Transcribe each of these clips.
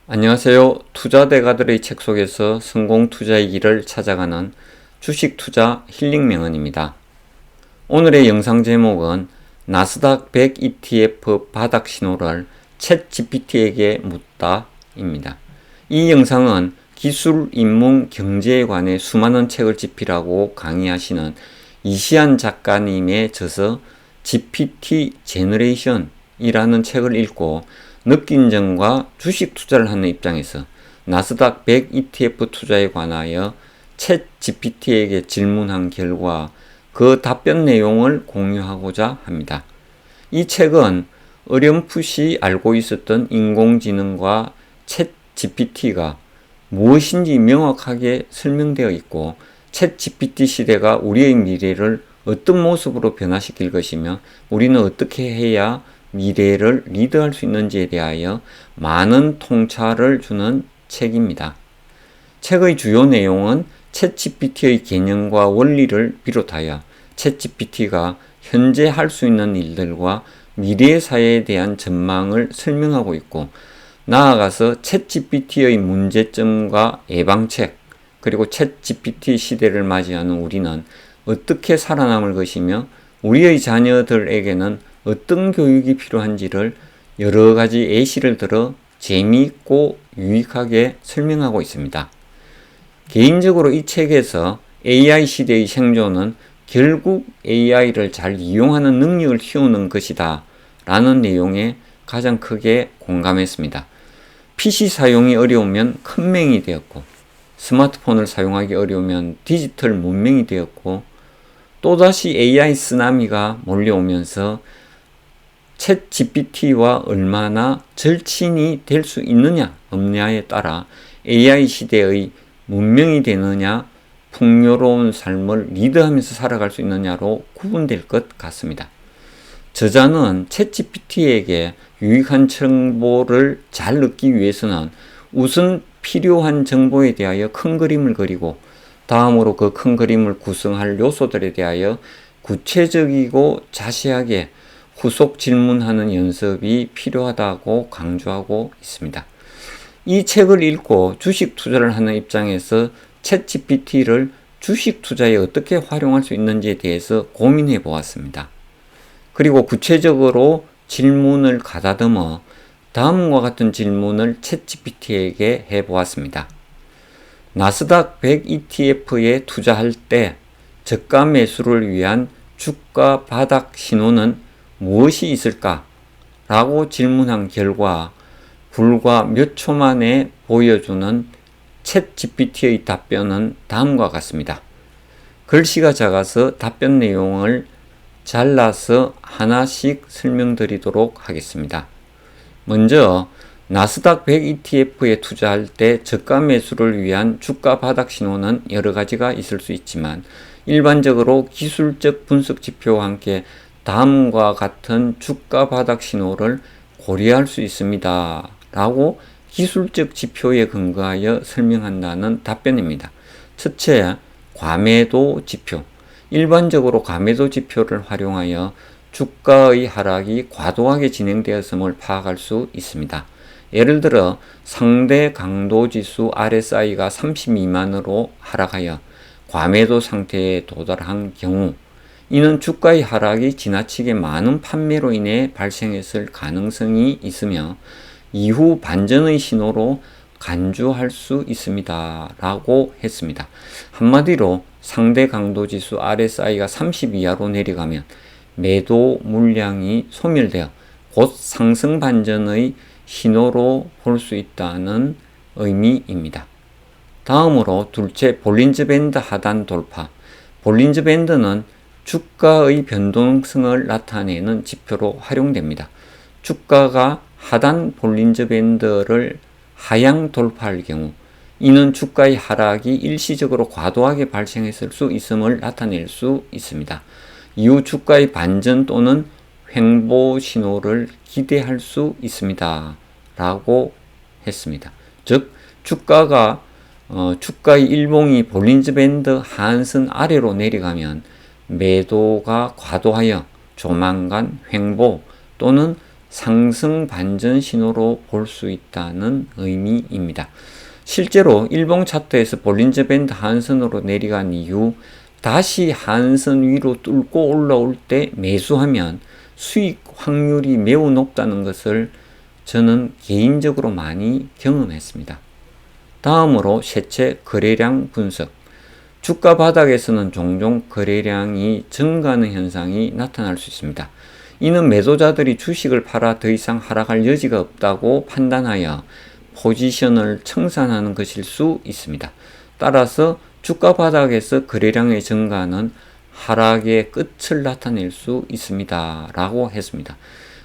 안녕하세요. 투자대가들의 책 속에서 성공 투자의 길을 찾아가는 주식 투자 힐링 명언입니다. 오늘의 영상 제목은 나스닥 100 ETF 바닥 신호를 챗 GPT에게 묻다입니다. 이 영상은 기술, 인문, 경제에 관해 수많은 책을 집필하고 강의하시는 이시안 작가님의 저서 GPT 제너레이션이라는 책을 읽고 느낀 점과 주식 투자를 하는 입장에서 나스닥 100 ETF 투자에 관하여 챗 GPT에게 질문한 결과 그 답변 내용을 공유하고자 합니다. 이 책은 어렴풋이 알고 있었던 인공지능과 챗 GPT가 무엇인지 명확하게 설명되어 있고 챗 GPT 시대가 우리의 미래를 어떤 모습으로 변화시킬 것이며 우리는 어떻게 해야 미래를 리드할 수 있는지에 대하여 많은 통찰을 주는 책입니다. 책의 주요 내용은 챗GPT의 개념과 원리를 비롯하여 챗GPT가 현재 할 수 있는 일들과 미래의 사회에 대한 전망을 설명하고 있고, 나아가서 챗GPT의 문제점과 예방책, 그리고 챗GPT 시대를 맞이하는 우리는 어떻게 살아남을 것이며 우리의 자녀들에게는 어떤 교육이 필요한지를 여러 가지 예시를 들어 재미있고 유익하게 설명하고 있습니다. 개인적으로 이 책에서 AI 시대의 생존은 결국 AI를 잘 이용하는 능력을 키우는 것이다 라는 내용에 가장 크게 공감했습니다. PC 사용이 어려우면 큰맹이 되었고, 스마트폰을 사용하기 어려우면 디지털 문명이 되었고, 또다시 AI 쓰나미가 몰려오면서 챗 GPT와 얼마나 절친이 될 수 있느냐 없느냐에 따라 AI 시대의 문명이 되느냐, 풍요로운 삶을 리드하면서 살아갈 수 있느냐로 구분될 것 같습니다. 저자는 챗 GPT에게 유익한 정보를 잘 얻기 위해서는 우선 필요한 정보에 대하여 큰 그림을 그리고 다음으로 그 큰 그림을 구성할 요소들에 대하여 구체적이고 자세하게 후속 질문하는 연습이 필요하다고 강조하고 있습니다. 이 책을 읽고 주식 투자를 하는 입장에서 챗 GPT를 주식 투자에 어떻게 활용할 수 있는지에 대해서 고민해 보았습니다. 그리고 구체적으로 질문을 가다듬어 다음과 같은 질문을 챗 GPT에게 해 보았습니다. 나스닥 100 ETF에 투자할 때 저가 매수를 위한 주가 바닥 신호는 무엇이 있을까? 라고 질문한 결과 불과 몇 초 만에 보여주는 챗 GPT의 답변은 다음과 같습니다. 글씨가 작아서 답변 내용을 잘라서 하나씩 설명드리도록 하겠습니다. 먼저 나스닥 100 ETF에 투자할 때 저가 매수를 위한 주가 바닥 신호는 여러 가지가 있을 수 있지만 일반적으로 기술적 분석 지표와 함께 다음과 같은 주가 바닥 신호를 고려할 수 있습니다. 라고 기술적 지표에 근거하여 설명한다는 답변입니다. 첫째, 과매도 지표. 일반적으로 과매도 지표를 활용하여 주가의 하락이 과도하게 진행되었음을 파악할 수 있습니다. 예를 들어 상대 강도 지수 RSI가 30 미만으로 하락하여 과매도 상태에 도달한 경우 이는 주가의 하락이 지나치게 많은 판매로 인해 발생했을 가능성이 있으며 이후 반전의 신호로 간주할 수 있습니다. 라고 했습니다. 한마디로 상대 강도 지수 RSI가 30 이하로 내려가면 매도 물량이 소멸되어 곧 상승 반전의 신호로 볼 수 있다는 의미입니다. 다음으로 둘째, 볼린저 밴드 하단 돌파. 볼린저 밴드는 주가의 변동성을 나타내는 지표로 활용됩니다. 주가가 하단 볼린저 밴드를 하향 돌파할 경우 이는 주가의 하락이 일시적으로 과도하게 발생했을 수 있음을 나타낼 수 있습니다. 이후 주가의 반전 또는 횡보 신호를 기대할 수 있습니다. 라고 했습니다. 즉 주가의 일봉이 볼린저 밴드 하한선 아래로 내려가면 매도가 과도하여 조만간 횡보 또는 상승 반전 신호로 볼 수 있다는 의미입니다. 실제로 일봉 차트에서 볼린저 밴드 하한선으로 내려간 이후 다시 하한선 위로 뚫고 올라올 때 매수하면 수익 확률이 매우 높다는 것을 저는 개인적으로 많이 경험했습니다. 다음으로 셋째, 거래량 분석. 주가 바닥에서는 종종 거래량이 증가하는 현상이 나타날 수 있습니다. 이는 매도자들이 주식을 팔아 더 이상 하락할 여지가 없다고 판단하여 포지션을 청산하는 것일 수 있습니다. 따라서 주가 바닥에서 거래량의 증가는 하락의 끝을 나타낼 수 있습니다. 라고 했습니다.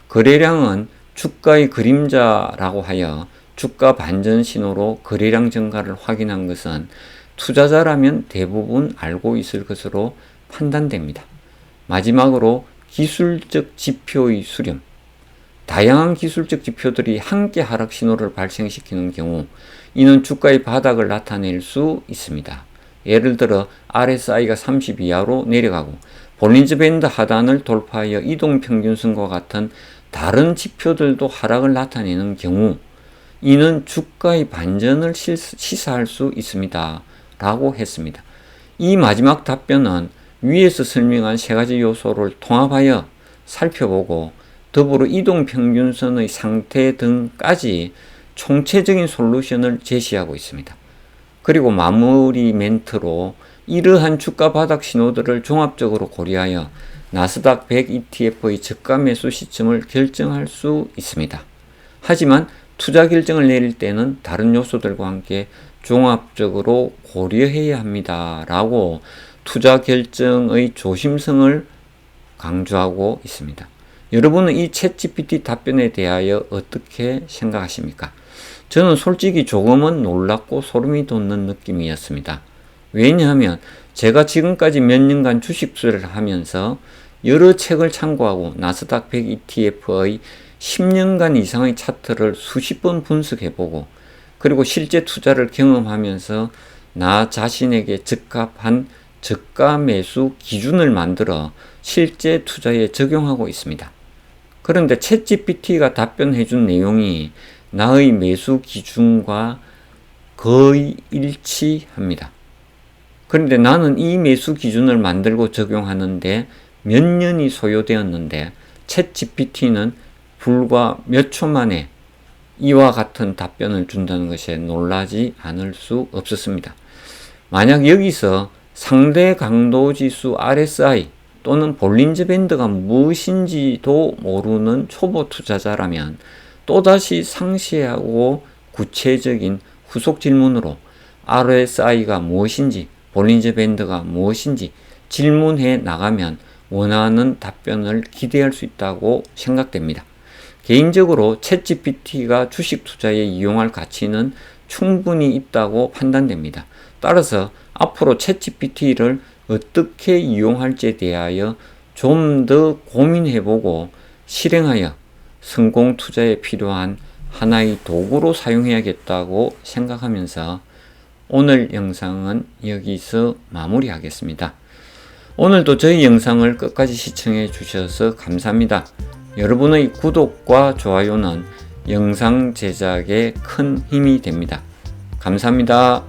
거래량은 주가의 그림자라고 하여 주가 반전 신호로 거래량 증가를 확인한 것은 투자자라면 대부분 알고 있을 것으로 판단됩니다. 마지막으로 기술적 지표의 수렴. 다양한 기술적 지표들이 함께 하락 신호를 발생시키는 경우 이는 주가의 바닥을 나타낼 수 있습니다. 예를 들어 RSI가 30 이하로 내려가고 볼린저 밴드 하단을 돌파하여 이동평균선과 같은 다른 지표들도 하락을 나타내는 경우 이는 주가의 반전을 시사할 수 있습니다. 라고 했습니다. 이 마지막 답변은 위에서 설명한 세 가지 요소를 통합하여 살펴보고 더불어 이동평균선의 상태 등까지 총체적인 솔루션을 제시하고 있습니다. 그리고 마무리 멘트로 이러한 주가 바닥 신호들을 종합적으로 고려하여 나스닥 100 ETF의 저가 매수 시점을 결정할 수 있습니다. 하지만 투자 결정을 내릴 때는 다른 요소들과 함께 종합적으로 고려해야 합니다. 라고 투자 결정의 조심성을 강조하고 있습니다. 여러분은 이 챗GPT 답변에 대하여 어떻게 생각하십니까? 저는 솔직히 조금은 놀랍고 소름이 돋는 느낌이었습니다. 왜냐하면 제가 지금까지 몇 년간 주식 투자를 하면서 여러 책을 참고하고 나스닥 100 ETF의 10년간 이상의 차트를 수십 번 분석해보고 그리고 실제 투자를 경험하면서 나 자신에게 적합한 저가 매수 기준을 만들어 실제 투자에 적용하고 있습니다. 그런데 챗GPT가 답변해준 내용이 나의 매수 기준과 거의 일치합니다. 그런데 나는 이 매수 기준을 만들고 적용하는데 몇 년이 소요되었는데 챗GPT는 불과 몇 초 만에 이와 같은 답변을 준다는 것에 놀라지 않을 수 없었습니다. 만약 여기서 상대 강도 지수 RSI 또는 볼린저 밴드가 무엇인지도 모르는 초보 투자자라면 또다시 상세하고 구체적인 후속 질문으로 RSI가 무엇인지 볼린저 밴드가 무엇인지 질문해 나가면 원하는 답변을 기대할 수 있다고 생각됩니다. 개인적으로 챗GPT가 주식 투자에 이용할 가치는 충분히 있다고 판단됩니다. 따라서 앞으로 챗GPT를 어떻게 이용할지에 대하여 좀 더 고민해보고 실행하여 성공 투자에 필요한 하나의 도구로 사용해야겠다고 생각하면서 오늘 영상은 여기서 마무리하겠습니다. 오늘도 저희 영상을 끝까지 시청해 주셔서 감사합니다. 여러분의 구독과 좋아요는 영상 제작에 큰 힘이 됩니다. 감사합니다.